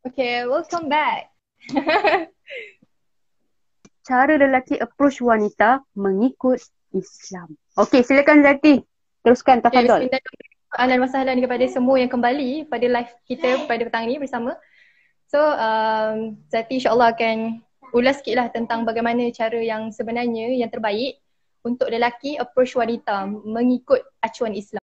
Okay, welcome back. Cara lelaki approach wanita mengikut Islam. Okey, silakan Zati. Teruskan, Okay, tafadhol. bismillahirrahmanirrahim. Ahlan wa sahlan kepada semua yang kembali pada live kita pada petang ini bersama. So, Zati insyaAllah akan ulas sikit lah tentang bagaimana cara yang sebenarnya yang terbaik untuk lelaki approach wanita mengikut acuan Islam.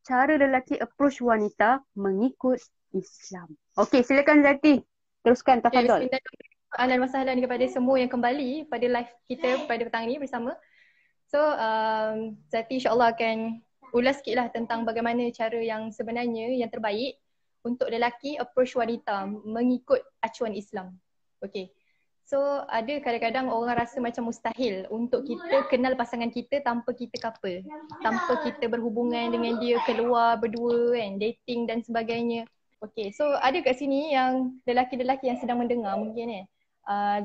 Cara lelaki approach wanita mengikut Islam. Okey, silakan Zati. Teruskan, Okay, tafadhol. bismillahirrahmanirrahim. Ahlan wa sahlan kepada semua yang kembali pada live kita pada petang ini bersama. So, Zati insyaAllah akan ulas sikit lah tentang bagaimana cara yang sebenarnya yang terbaik untuk lelaki approach wanita mengikut acuan Islam. Okay. So, ada kadang-kadang orang rasa macam mustahil untuk kita kenal pasangan kita tanpa kita couple. Tanpa kita berhubungan dengan dia, keluar berdua kan, dating dan sebagainya. Okay, so ada kat sini yang lelaki-lelaki yang sedang mendengar mungkin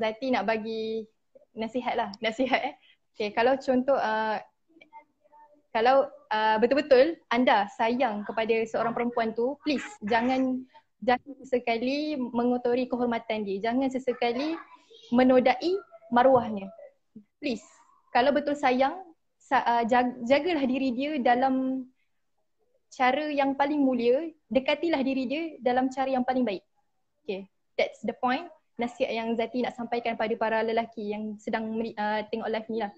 Zati nak bagi nasihat lah, nasihat Okay, kalau contoh kalau betul-betul anda sayang kepada seorang perempuan tu, please jangan sesekali mengotori kehormatan dia. Jangan sesekali menodai maruahnya. Please, kalau betul sayang, jagalah diri dia dalam cara yang paling mulia, dekatilah diri dia dalam cara yang paling baik. Okay, that's the point. Nasihat yang Zati nak sampaikan pada para lelaki yang sedang tengok live ni lah.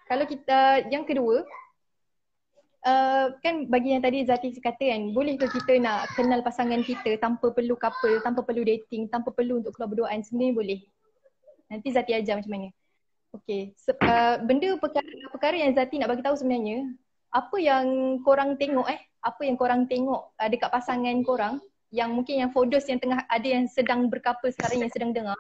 Kalau kita, yang kedua, kan bagi yang tadi Zati kata kan, boleh ke kita nak kenal pasangan kita tanpa perlu couple, tanpa perlu dating, tanpa perlu untuk keluar berduaan? Sebenarnya boleh. Nanti Zati ajar macam mana. Okay, perkara yang Zati nak bagi tahu sebenarnya, apa yang korang tengok apa yang korang tengok dekat pasangan korang, yang mungkin yang fodos yang tengah ada yang sedang berkapal sekarang yang sedang dengar,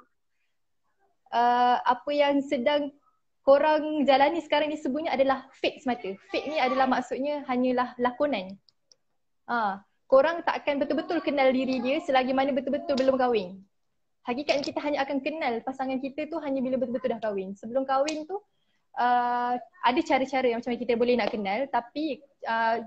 apa yang sedang korang jalani sekarang ni sebenarnya adalah fake semata. Fake ni adalah maksudnya hanyalah lakonan. Korang tak akan betul-betul kenal diri dia selagi mana betul-betul belum kahwin. Hakikatnya kita hanya akan kenal pasangan kita tu hanya bila betul-betul dah kahwin. Sebelum kahwin tu ada cara-cara yang macam mana kita boleh nak kenal, tapi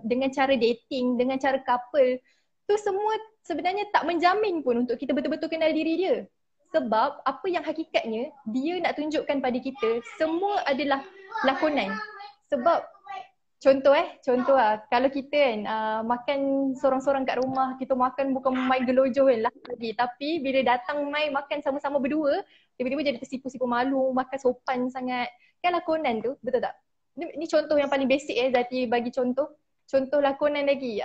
dengan cara dating, dengan cara couple tu semua sebenarnya tak menjamin pun untuk kita betul-betul kenal diri dia. Sebab apa yang hakikatnya dia nak tunjukkan pada kita semua adalah lakonan. Sebab contoh kalau kita kan makan sorang-sorang kat rumah, kita makan bukan main gelojoh kan lah lagi, tapi bila datang main makan sama-sama berdua, tiba-tiba jadi tersipu-sipu malu, makan sopan sangat. Kan lakonan tu, betul tak? Ni contoh yang paling basic Zati bagi contoh. Contoh lakonan lagi.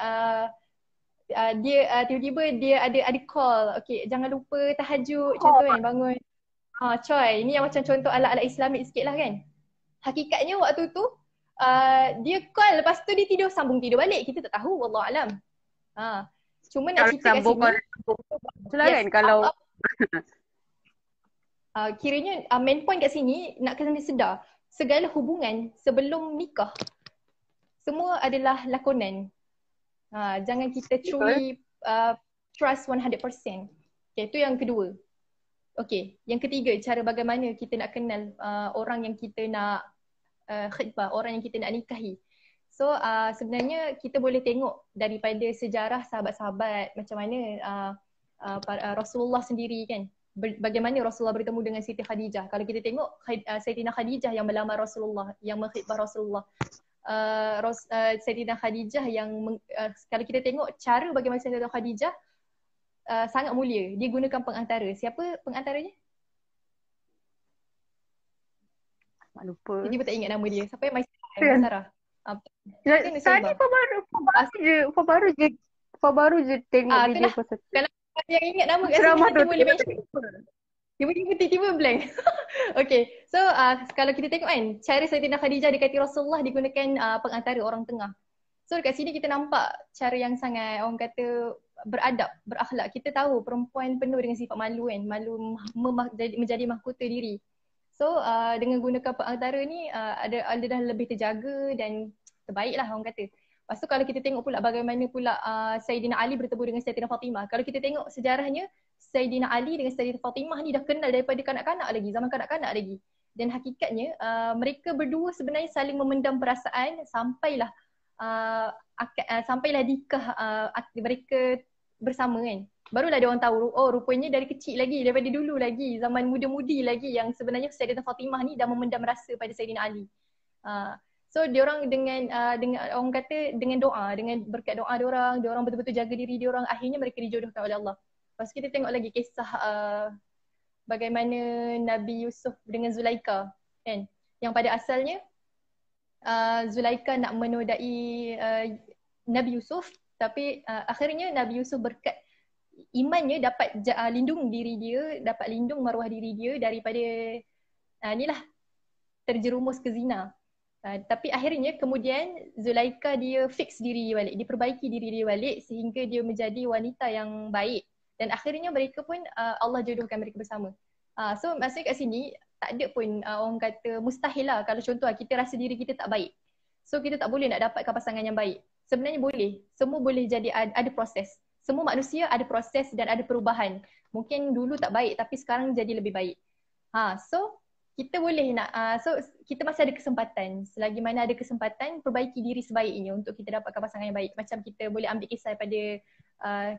Dia tiba-tiba dia ada call, okay jangan lupa tahajud, contoh kan bangun coy, ni yang macam contoh ala-ala Islamik sikit lah kan. Hakikatnya waktu tu dia call, lepas tu dia tidur, sambung tidur balik, kita tak tahu, wallahualam. Cuma nak cerita kat sini Itulah kan kalau kiranya main point kat sini nak kena sedar, segala hubungan sebelum nikah semua adalah lakonan. Jangan kita truly trust 100%. Okay, itu yang kedua. Okay, yang ketiga, cara bagaimana kita nak kenal orang yang kita nak khidbah, orang yang kita nak nikahi. So sebenarnya kita boleh tengok daripada sejarah sahabat-sahabat macam mana Rasulullah sendiri kan, bagaimana Rasulullah bertemu dengan Siti Khadijah. Kalau kita tengok Sayyidina Khadijah yang melamar Rasulullah, yang mengkhidbah Rasulullah. Sayyidina Khadijah yang kalau kita tengok cara bagaimana Sayyidina Khadijah sangat mulia. Dia gunakan pengantara. Siapa pengantaranya? lupa. Tiba-tiba tak ingat nama dia. Siapa yang Maisarah? Tadi baru je tengok video pasal tu. Kalau yang ingat nama kat sini nanti boleh mention. Tiba-tiba blank. Okay, so kalau kita tengok kan, cara Sayyidina Khadijah dekati Rasulullah digunakan pengantara orang tengah. So dekat sini kita nampak cara yang sangat orang kata beradab, berakhlak. Kita tahu perempuan penuh dengan sifat malu kan, malu menjadi mahkota diri. So dengan gunakan pengantara ni ada dah lebih terjaga dan terbaiklah orang kata. Lepas tu kalau kita tengok pula bagaimana pula Sayyidina Ali bertemu dengan Sayyidina Fatimah. Kalau kita tengok sejarahnya, Sayyidina Ali dengan Sayyidina Fatimah ni dah kenal daripada kanak-kanak lagi, zaman kanak-kanak lagi. Dan hakikatnya mereka berdua sebenarnya saling memendam perasaan sampailah sampailah nikah mereka bersama kan. Barulah dia orang tahu, oh rupanya dari kecil lagi, daripada dulu lagi, zaman muda-mudi lagi yang sebenarnya Sayyidatina Fatimah ni dah memendam rasa pada Sayyidina Ali. So diorang dengan orang kata dengan doa, dengan berkat doa diorang betul-betul jaga diri diorang, akhirnya mereka dijodohkan oleh Allah. Lepas kita tengok lagi kisah bagaimana Nabi Yusuf dengan Zulaika kan, yang pada asalnya Zulaika nak menodai Nabi Yusuf, tapi akhirnya Nabi Yusuf berkat imannya dapat lindung diri dia, dapat lindung maruah diri dia daripada inilah terjerumus ke zina. Tapi akhirnya kemudian Zulaika dia fix diri dia balik, dia perbaiki diri dia balik sehingga dia menjadi wanita yang baik. Dan akhirnya mereka pun Allah jodohkan mereka bersama. So maksudnya kat sini tak ada pun orang kata mustahil lah kalau contoh kita rasa diri kita tak baik. So kita tak boleh nak dapatkan pasangan yang baik. Sebenarnya boleh. Semua boleh jadi ada proses. Semua manusia ada proses dan ada perubahan. Mungkin dulu tak baik tapi sekarang jadi lebih baik. So kita boleh nak, so kita masih ada kesempatan. Selagi mana ada kesempatan, perbaiki diri sebaiknya untuk kita dapatkan pasangan yang baik. Macam kita boleh ambil kisah pada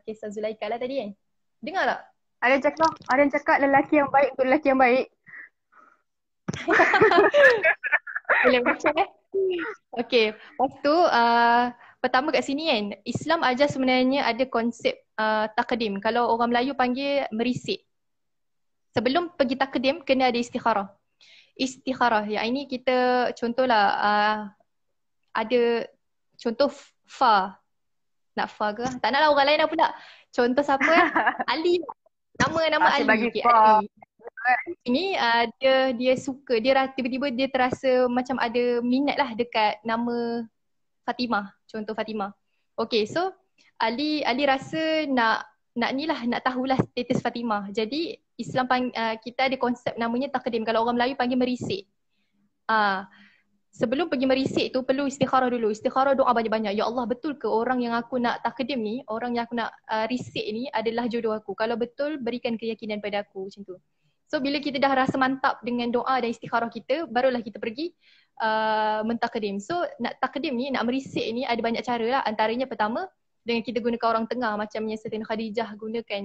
kisah Zulaika lah tadi kan. Dengar tak? Ada yang cakap lelaki yang baik untuk lelaki yang baik. Boleh macam Okay, lepas tu pertama kat sini kan, Islam ajar sebenarnya ada konsep taqdim. Kalau orang Melayu panggil merisik. Sebelum pergi taqdim, kena ada istikharah. Istikharah, yang ini kita contohlah ada contoh fa. Nak fa ke? Tak naklah orang lain pula. Contoh siapa Ali. Nama Ali. Bagi Okay, fa. Ali. Ini dia suka, tiba-tiba dia terasa macam ada minat lah dekat nama Fatimah, contoh Fatimah. Okay, so Ali rasa nak tahulah status Fatimah. Jadi Islam kita ada konsep namanya taqdim. Kalau orang Melayu panggil merisik. Sebelum pergi merisik tu perlu istikharah dulu. Istikharah doa banyak-banyak. Ya Allah, betul ke orang yang aku nak taqdim ni, orang yang aku nak risik ni adalah jodoh aku? Kalau betul, berikan keyakinan pada aku, macam tu. So bila kita dah rasa mantap dengan doa dan istikharah kita, barulah kita pergi mentaqdim. So nak taqdim ni, nak merisik ni ada banyak cara lah. Antaranya pertama, dengan kita gunakan orang tengah macamnya Sayyidatina Khadijah gunakan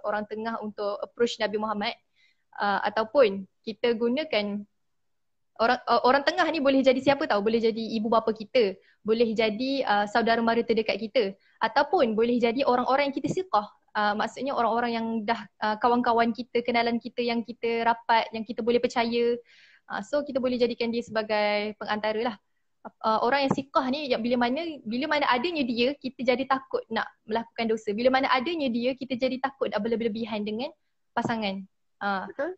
orang tengah untuk approach Nabi Muhammad. Ataupun kita gunakan orang tengah ni boleh jadi siapa tahu, boleh jadi ibu bapa kita, boleh jadi saudara mara terdekat kita, ataupun boleh jadi orang-orang yang kita siqah. Maksudnya orang-orang yang dah kawan-kawan kita, kenalan kita yang kita rapat, yang kita boleh percaya. So kita boleh jadikan dia sebagai pengantara lah. Orang yang siqah ni yang bila mana adanya dia, kita jadi takut nak melakukan dosa. Bila mana adanya dia, kita jadi takut nak berlebihan dengan pasangan.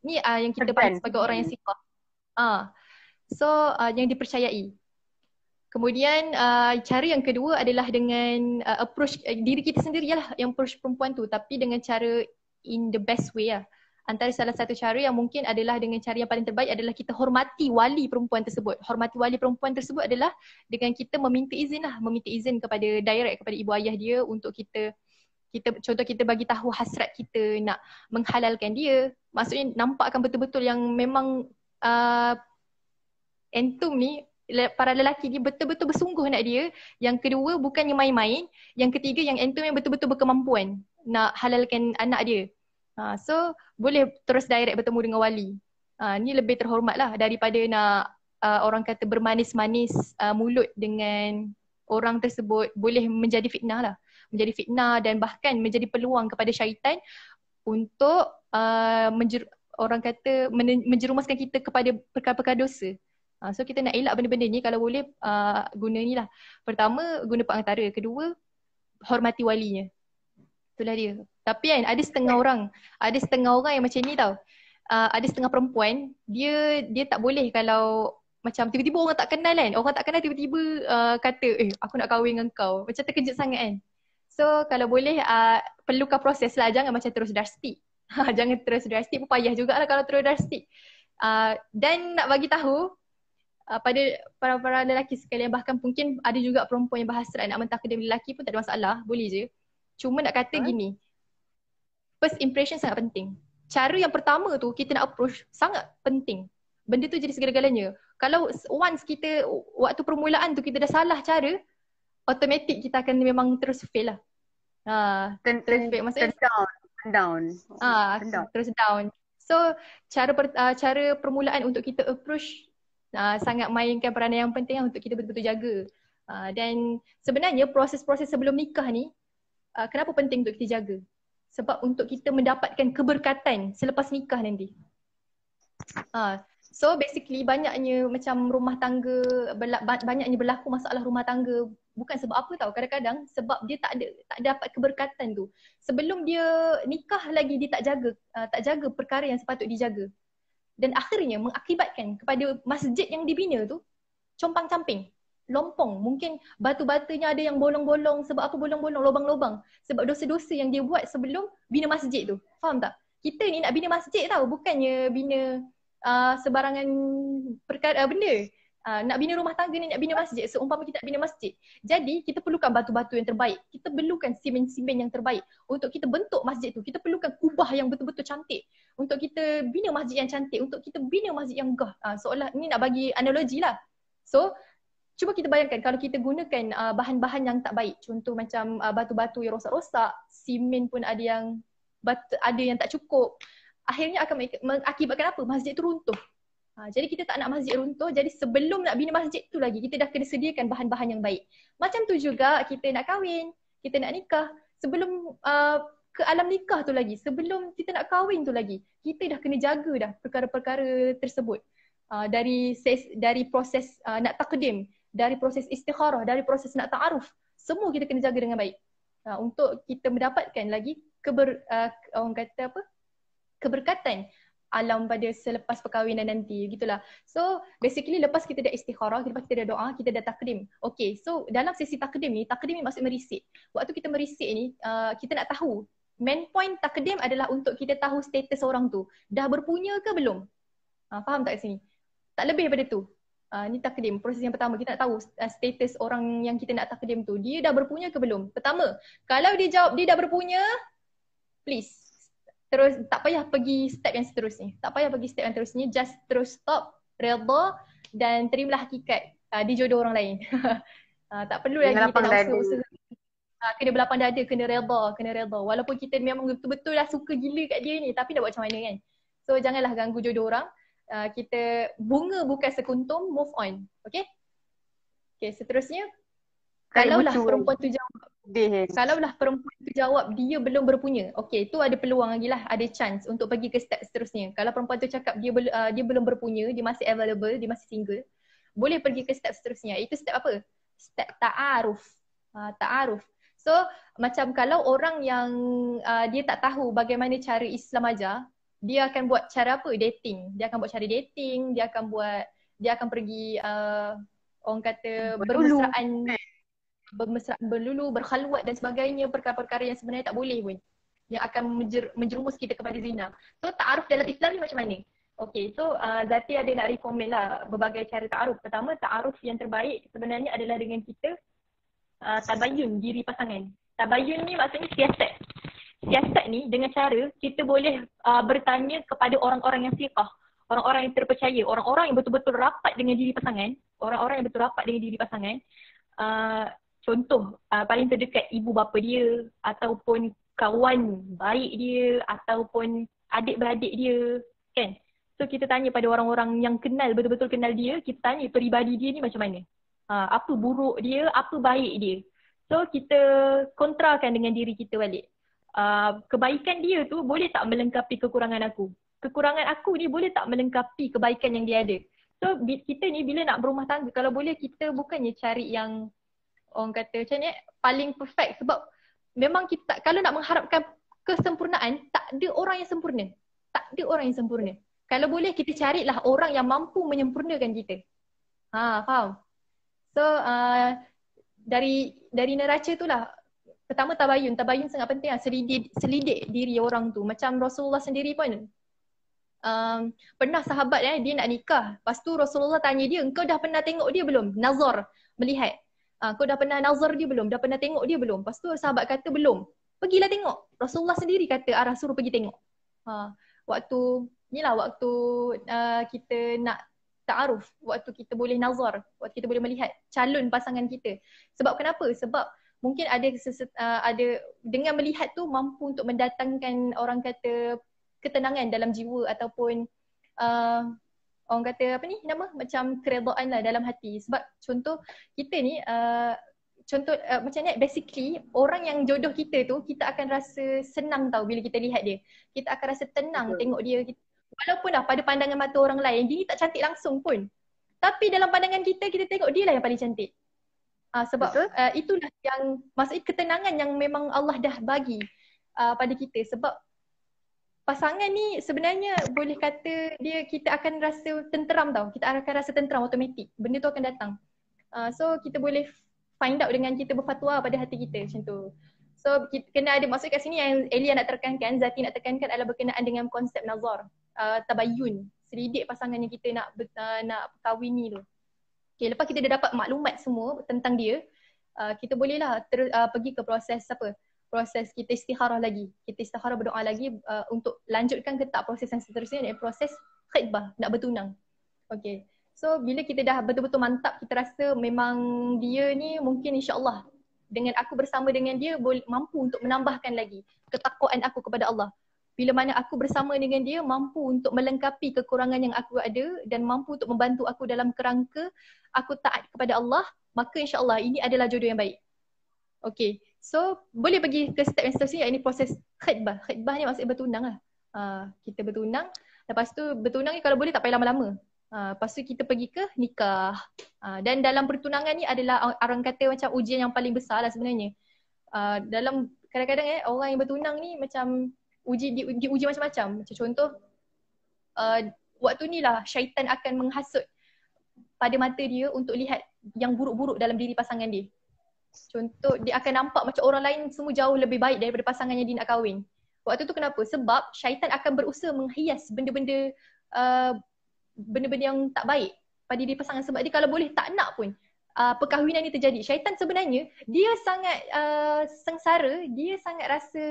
Ni yang kita panggil sebagai orang yang siqah. So yang dipercayai. Kemudian cara yang kedua adalah dengan approach diri kita sendirilah yang approach perempuan tu, tapi dengan cara in the best way lah. Antara salah satu cara yang mungkin adalah dengan cara yang paling terbaik adalah kita hormati wali perempuan tersebut. Hormati wali perempuan tersebut adalah dengan kita meminta izin lah, meminta izin kepada direct kepada ibu ayah dia untuk kita contoh kita bagi tahu hasrat kita nak menghalalkan dia. Maksudnya nampakkan betul-betul yang memang entum ni, para lelaki ni betul-betul bersungguh nak dia. Yang kedua bukannya main-main. Yang ketiga yang entum yang betul-betul berkemampuan nak halalkan anak dia. So boleh terus direct bertemu dengan wali. Ni lebih terhormat lah daripada nak orang kata bermanis-manis mulut dengan orang tersebut. Boleh menjadi fitnah lah. Menjadi fitnah dan bahkan menjadi peluang kepada syaitan untuk orang kata menjerumuskan kita kepada perkara-perkara dosa. So kita nak elak benda-benda ni kalau boleh guna ni lah. Pertama guna pengantara, kedua hormati walinya. Itulah dia. Tapi kan ada setengah orang yang macam ni tau. Ada setengah perempuan, dia tak boleh kalau macam tiba-tiba orang tak kenal kan. Orang tak kenal tiba-tiba kata, aku nak kahwin dengan kau. Macam terkejut sangat kan. So kalau boleh perlukan proses lah, jangan macam terus drastik. Jangan terus drastik pun payah jugalah kalau terus drastik. Dan nak bagi tahu pada para lelaki sekalian, bahkan mungkin ada juga perempuan yang berhasrat nak mentaqdim lelaki pun tak ada masalah, boleh je. Cuma nak kata gini, first impression sangat penting. Cara yang pertama tu kita nak approach sangat penting. benda tu jadi segala-galanya. Kalau once kita, waktu permulaan tu kita dah salah cara, automatic kita akan memang terus fail lah. Terus fail. Maksudnya Turn down. terus down. So cara permulaan untuk kita approach sangat mainkan peranan yang penting untuk kita betul-betul jaga. Dan sebenarnya proses-proses sebelum nikah ni kenapa penting untuk kita jaga? Sebab untuk kita mendapatkan keberkatan selepas nikah nanti. So basically banyaknya macam rumah tangga, banyaknya berlaku masalah rumah tangga bukan sebab apa tau. Kadang-kadang sebab dia tak dapat keberkatan tu. Sebelum dia nikah lagi dia tak jaga perkara yang sepatut dijaga. Dan akhirnya mengakibatkan kepada masjid yang dibina tu compang-camping, lompong. Mungkin batu-batunya ada yang bolong-bolong. Sebab apa bolong-bolong? Lubang-lubang. Sebab dosa-dosa yang dia buat sebelum bina masjid tu. Faham tak? Kita ni nak bina masjid tau, bukannya bina sebarangan perkara benda. Nak bina rumah tangga ni, nak bina masjid. Seumpama kita nak bina masjid. Jadi kita perlukan batu-batu yang terbaik. Kita perlukan simen-simen yang terbaik. Untuk kita bentuk masjid tu, kita perlukan kubah yang betul-betul cantik. Untuk kita bina masjid yang cantik. Untuk kita bina masjid yang megah. Seolah ni nak bagi analogi lah. So cuba kita bayangkan kalau kita gunakan bahan-bahan yang tak baik. Contoh macam batu-batu yang rosak-rosak, simen pun ada yang tak cukup. Akhirnya akan mengakibatkan apa? Masjid tu runtuh. Jadi kita tak nak masjid runtuh. Jadi sebelum nak bina masjid tu lagi, kita dah kena sediakan bahan-bahan yang baik. Macam tu juga kita nak kahwin, kita nak nikah. Sebelum ke alam nikah tu lagi, sebelum kita nak kahwin tu lagi, kita dah kena jaga dah perkara-perkara tersebut. Dari proses nak takdim, dari proses istikharah, dari proses nak ta'aruf, semua kita kena jaga dengan baik. Untuk kita mendapatkan lagi orang kata apa? Keberkatan alam pada selepas perkahwinan nanti, gitulah. So basically lepas kita dah istikharah, lepas kita dah doa, kita dah takdim. Okay, so dalam sesi takdim ni maksud merisik. Waktu kita merisik ni, kita nak tahu, main point takdim adalah untuk kita tahu status orang tu. Dah berpunya ke belum? Faham tak kat sini? Tak lebih daripada tu. Ni takdim, proses yang pertama, kita nak tahu status orang yang kita nak takdim tu. Dia dah berpunya ke belum? Pertama, kalau dia jawab dia dah berpunya, please terus, tak payah pergi step yang seterusnya. Tak payah pergi step yang seterusnya, just terus stop, redha dan terimalah hakikat dia jodoh orang lain. Tak perlu lagi kita nak usaha. Kena berlapang dada, kena redha. Walaupun kita memang betul-betul lah suka gila kat dia ni, tapi nak buat macam mana kan? So janganlah ganggu jodoh orang. Kita bunga bukan sekuntum, move on. Okay? Okay, seterusnya. Kalaulah perempuan tu jawab dia belum berpunya, okay, tu ada peluang lagi lah, ada chance untuk pergi ke step seterusnya. Kalau perempuan tu cakap dia belum berpunya, dia masih available, dia masih single, boleh pergi ke step seterusnya. Itu step apa? Step ta'aruf. Ta'aruf. So macam kalau orang yang dia tak tahu bagaimana cara Islam ajar, dia akan buat cara apa? Dating. Dia akan buat cara dating, dia akan pergi orang kata bermesraan berlulu, berkhalwat dan sebagainya, perkara-perkara yang sebenarnya tak boleh pun, yang akan menjerumus kita kepada zina. So ta'aruf dalam Islam ni macam mana? Okay, so Zati ada nak recommend lah berbagai cara ta'aruf. Pertama, ta'aruf yang terbaik sebenarnya adalah dengan kita tabayun diri pasangan. Tabayun ni maksudnya siasat. Siasat ni dengan cara kita boleh bertanya kepada orang-orang yang siqah, orang-orang yang terpercaya, orang-orang yang betul-betul rapat dengan diri pasangan, orang-orang yang betul rapat dengan diri pasangan. Contoh paling terdekat ibu bapa dia, ataupun kawan baik dia, ataupun adik-beradik dia, kan? So kita tanya pada orang-orang yang kenal, betul-betul kenal dia, kita tanya peribadi dia ni macam mana, apa buruk dia, apa baik dia. So kita kontrakan dengan diri kita balik. Kebaikan dia tu boleh tak melengkapi kekurangan aku? Kekurangan aku ni boleh tak melengkapi kebaikan yang dia ada? So kita ni bila nak berumah tangga, kalau boleh kita bukannya cari yang orang kata macam ni paling perfect. Sebab memang kita kalau nak mengharapkan kesempurnaan, tak ada orang yang sempurna. Tak ada orang yang sempurna. Kalau boleh kita carilah orang yang mampu menyempurnakan kita. Faham? So dari neraca tu lah, pertama tabayun sangat penting lah. Selidik diri orang tu. Macam Rasulullah sendiri pun pernah sahabat dia nak nikah. Lepas tu Rasulullah tanya dia, engkau dah pernah tengok dia belum? Nazar, melihat. Kau dah pernah nazar dia belum? Dah pernah tengok dia belum? Lepas tu sahabat kata belum. Pergilah tengok. Rasulullah sendiri kata suruh pergi tengok. Waktu Inilah waktu kita nak ta'aruf, waktu kita boleh nazar, waktu kita boleh melihat calon pasangan kita. Sebab kenapa? Sebab mungkin ada dengan melihat tu mampu untuk mendatangkan orang kata ketenangan dalam jiwa ataupun orang kata apa ni nama macam keredaan lah dalam hati. Sebab contoh kita ni macam ni basically orang yang jodoh kita tu kita akan rasa senang tau bila kita lihat dia. Kita akan rasa tenang tengok dia. Walaupun dah pada pandangan mata orang lain dia ni tak cantik langsung pun. Tapi dalam pandangan kita tengok dia lah yang paling cantik. Sebab itulah yang maksudnya ketenangan yang memang Allah dah bagi pada kita. Sebab pasangan ni sebenarnya boleh kata kita akan rasa tenteram tau. Kita akan rasa tenteram automatik. Benda tu akan datang. So kita boleh find out dengan kita berfatwa pada hati kita macam tu. So kita kena ada maksud kat sini yang Elia nak tekankan, Zati nak tekankan adalah berkenaan dengan konsep nazar, tabayyun, selidik pasangan yang kita nak kahwini tu. Okay, lepas kita dah dapat maklumat semua tentang dia, kita bolehlah pergi ke proses proses kita istikharah lagi. Kita istikharah berdoa lagi untuk lanjutkan ke tahap proses yang seterusnya, iaitu proses khitbah, nak bertunang. Okay. So bila kita dah betul-betul mantap, kita rasa memang dia ni mungkin insya-Allah dengan aku bersama dengan dia mampu untuk menambahkan lagi ketakwaan aku kepada Allah. Bila mana aku bersama dengan dia mampu untuk melengkapi kekurangan yang aku ada dan mampu untuk membantu aku dalam kerangka aku taat kepada Allah, maka insya-Allah ini adalah jodoh yang baik. Okay. So boleh pergi ke step yang seterusnya, iaitu proses khitbah. Khitbah ni maksudnya bertunang lah. Kita bertunang, lepas tu bertunang ni kalau boleh tak payah lama-lama. Lepas tu kita pergi ke nikah. Dan dalam pertunangan ni adalah orang kata macam ujian yang paling besar lah sebenarnya. Dalam kadang-kadang orang yang bertunang ni macam diuji macam-macam. Macam contoh, waktu ni lah syaitan akan menghasut pada mata dia untuk lihat yang buruk-buruk dalam diri pasangan dia. Contoh, dia akan nampak macam orang lain semua jauh lebih baik daripada pasangan yang dia nak kahwin. Waktu tu kenapa? Sebab syaitan akan berusaha menghias benda-benda yang tak baik pada diri pasangan. Sebab dia kalau boleh tak nak pun perkahwinan ni terjadi. Syaitan sebenarnya dia sangat sengsara, dia sangat rasa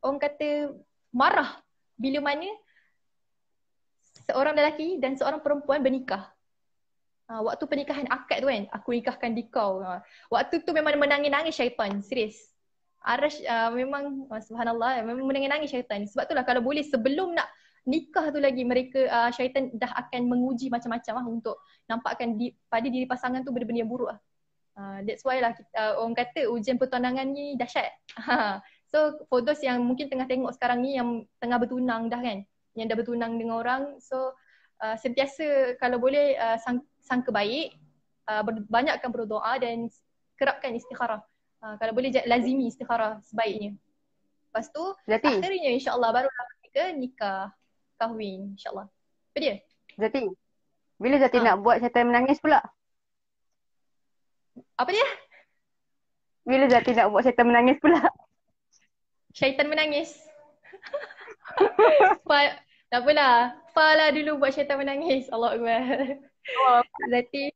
orang kata marah bila mana seorang lelaki dan seorang perempuan bernikah. Waktu pernikahan akad tu kan, aku nikahkan di kau. Waktu tu memang menangis-nangis syaitan, serius. Arash memang subhanallah, memang menangis-nangis syaitan. Sebab itulah kalau boleh sebelum nak nikah tu lagi mereka syaitan dah akan menguji macam-macam lah untuk nampakkan pada diri pasangan tu benda-benda yang buruk lah. That's why lah orang kata ujian pertunangan ni dahsyat. So for those yang mungkin tengah tengok sekarang ni yang tengah bertunang dah kan, yang dah bertunang dengan orang, so sentiasa kalau boleh sangka baik, banyakkan berdoa dan kerapkan istikharah. Kalau boleh lazimi istikharah sebaiknya. Lepas tu akhirnya insya-Allah barulah ke nikah, kahwin insya-Allah. Apa dia? Zati, bila Zati nak buat syaitan menangis pula? Apa dia? Bila Zati nak buat syaitan menangis pula? Syaitan menangis. Tak apalah. Fa dulu buat syaitan menangis. Allah Akbar. Zati.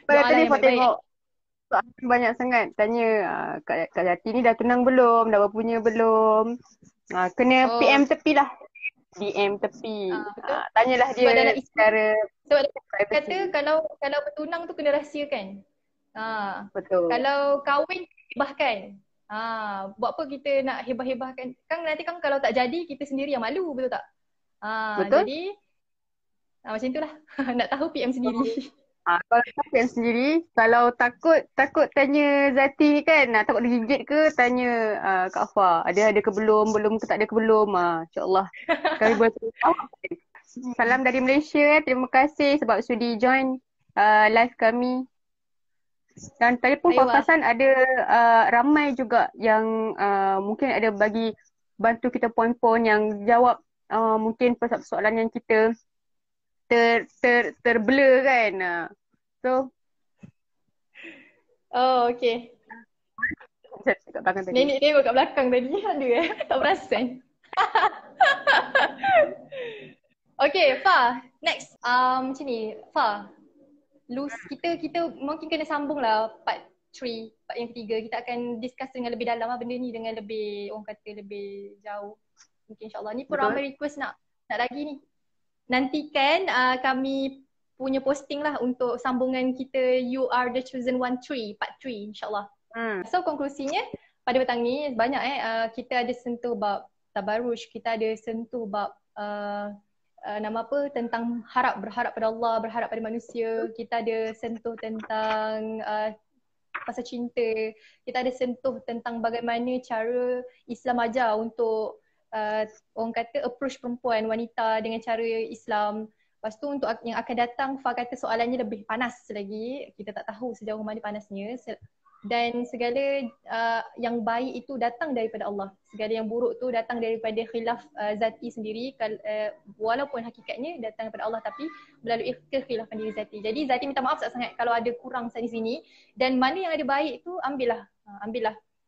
Tadi Fa tengok banyak sangat tanya Kak Zati ni dah tunang belum? Dah berpunya belum? Kena PM tepi lah. DM tepi. Tanyalah dia secara sebab dia kata kalau bertunang tu kena rahsiakan. Betul. Kalau kahwin hebahkan. Buat apa kita nak hebah-hebahkan? Kan nanti kan kalau tak jadi kita sendiri yang malu, betul tak? Betul. Jadi macam itulah. Nak tahu PM sendiri. Kalau PM sendiri, kalau takut tanya Zati ni kan, takut digigit ke, tanya Kak Fa, ada ke belum ke tak ada ke belum. InsyaAllah. Kami boleh tahu. Salam dari Malaysia. Terima kasih sebab sudi join live kami. Dan tadi pun papasan ada ramai juga yang mungkin ada bagi bantu kita poin-poin yang jawab mungkin persoalan yang kita terblur kan. So okay. Nenek tengok kat belakang tadi. Ada tak perasan. Okay, Fa. Next. Macam ni. Fa. Kita mungkin kena sambung lah part 3, part yang ketiga. Kita akan discuss dengan lebih dalam lah benda ni dengan lebih, orang kata lebih jauh. Mungkin insyaAllah. Ni pun Betul. ramai request nak lagi ni. Nantikan kami punya posting lah untuk sambungan kita You Are The Chosen One 3, part 3 insyaAllah. So konklusinya pada petang ni banyak kita ada sentuh bab tabaruj, kita ada sentuh bab nama apa, tentang berharap pada Allah, berharap pada manusia. Kita ada sentuh tentang pasal cinta. Kita ada sentuh tentang bagaimana cara Islam ajar untuk orang kata approach perempuan, wanita dengan cara Islam. Lepas tu untuk yang akan datang, Fa kata soalannya lebih panas lagi. Kita tak tahu sejauh mana panasnya. Dan segala yang baik itu datang daripada Allah. Segala yang buruk tu datang daripada khilaf zati sendiri. Walaupun hakikatnya datang daripada Allah, tapi melalui kekhilafan diri zati. Jadi zati minta maaf sangat kalau ada kurang sana sini. Dan mana yang ada baik tu ambillah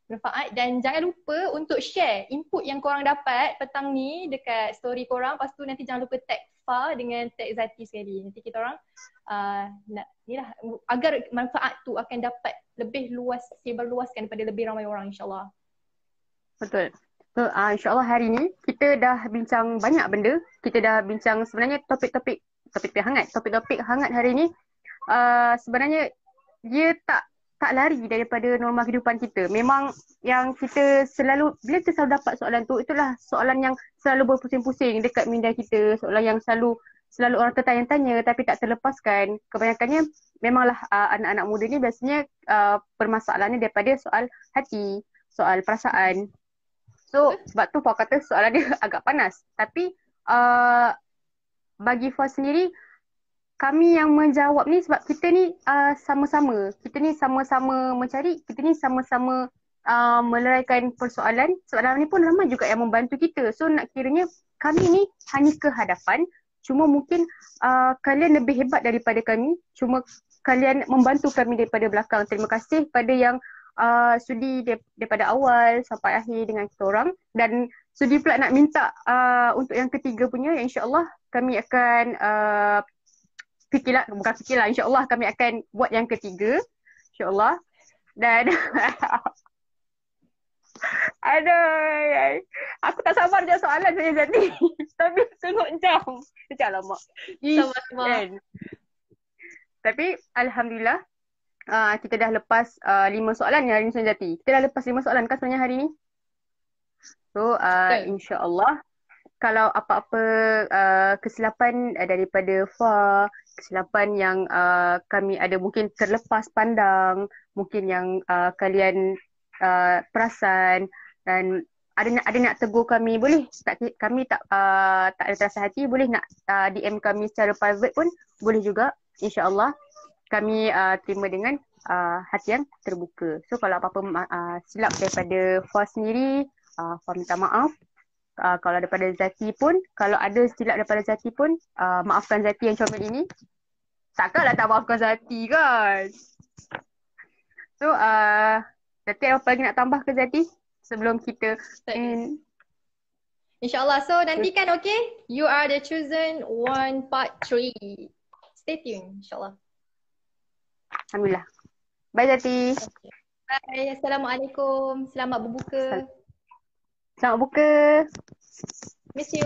manfaat. Dan jangan lupa untuk share input yang korang dapat petang ni dekat story korang. Lepas tu nanti jangan lupa tag Fa dengan tag Zati sekali. Nanti kita orang nak ni lah, agar manfaat tu akan dapat lebih luas, sebarluaskan kepada lebih ramai orang insyaAllah. Betul. So insyaAllah hari ni kita dah bincang banyak benda. Kita dah bincang sebenarnya topik-topik hangat. Topik-topik hangat hari ni sebenarnya dia tak lari daripada norma kehidupan kita. Memang yang kita selalu, bila kita selalu dapat soalan tu, itulah soalan yang selalu berpusing-pusing dekat minda kita. Soalan yang selalu orang tertanya-tanya tapi tak terlepaskan. Kebanyakannya memanglah anak-anak muda ni biasanya permasalahannya daripada soal hati, soal perasaan. So sebab tu Fah kata soalan dia agak panas. Tapi bagi Fah sendiri, kami yang menjawab ni sebab kita ni sama-sama. Kita ni sama-sama mencari, kita ni sama-sama meleraikan persoalan. Sebab dalam ni pun ramai juga yang membantu kita. So nak kiranya kami ni hanya ke hadapan. Cuma mungkin kalian lebih hebat daripada kami. Cuma kalian membantu kami daripada belakang. Terima kasih pada yang sudi daripada awal sampai akhir dengan kita orang. Dan sudi pula nak minta untuk yang ketiga punya. InsyaAllah kami akan fikirlah, insyaAllah kami akan buat yang ketiga, insyaAllah. Dan aduh, aku tak sabar je soalan saya jadi. Tapi tengok jam. Sekejap lah mak. Sama-sama. Tapi Alhamdulillah kita dah lepas 5 soalan hari ni Jati. Kita dah lepas 5 soalan kan sebenarnya hari ni. So insyaAllah kalau apa-apa kesilapan daripada Fa, kesilapan yang kami ada mungkin terlepas pandang, mungkin yang kalian perasan dan ada nak tegur kami, boleh kami tak ada terasa hati, boleh nak DM kami secara private pun boleh juga, insya-Allah kami terima dengan hati yang terbuka. So kalau apa-apa silap daripada Fa sendiri, Fa minta maaf. Kalau daripada Zati pun, kalau ada silap daripada Zati pun, maafkan Zati yang comel ini. Takkanlah tak maafkan Zati kan? So, Zati apa lagi nak tambah ke Zati sebelum kita InsyaAllah. So nantikan, okay? You Are The Chosen One Part 3. Stay tuned, insyaAllah. Alhamdulillah. Bye Zati. Okay. Bye. Assalamualaikum. Selamat berbuka. Selamat buka. Miss you.